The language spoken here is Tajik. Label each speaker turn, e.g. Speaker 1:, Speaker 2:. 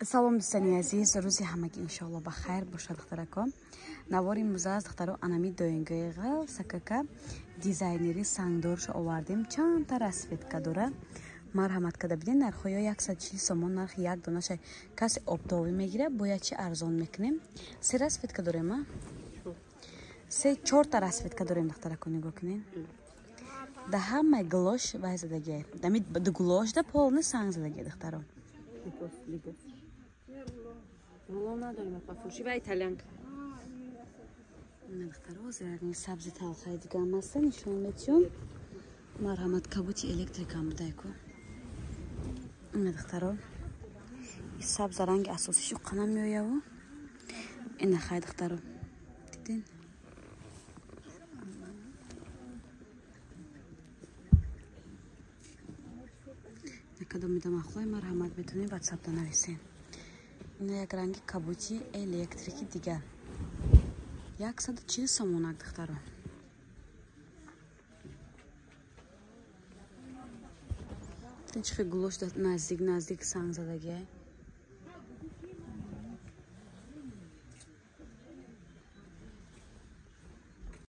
Speaker 1: салом дӯстани азиз, рӯзи ҳамагӣ иншоалло ба хайр бошад. духтаракон навори имрӯза аз духтаро анами доингоиға сакака дизайнери сангдоршо овардем. Чандта расветка дора. марҳамат карда бинед нархҳои 140 сомон нархи як донаша. касе обтовӣ мегира бояд чи арзон мекунем. се расветка дорем, се чорта расветка дорем. духтаракон нигоҳ кунед. да ҳамаи глош вай задагия. Дамид глош да полни санг задагия духтаро. сабзи талхай дига масса нишон метиём. марҳамат кабути электрикам будайку. ина духтаро сабза ранги асосишу қанам меояву. ина хай духтаро дидин. кадом идамахлои марҳамат метунем ватсапда нависем. ина як ранги кабути электрики дигар 140 сомонак духтаро. чихе гулош наздик санг задагия.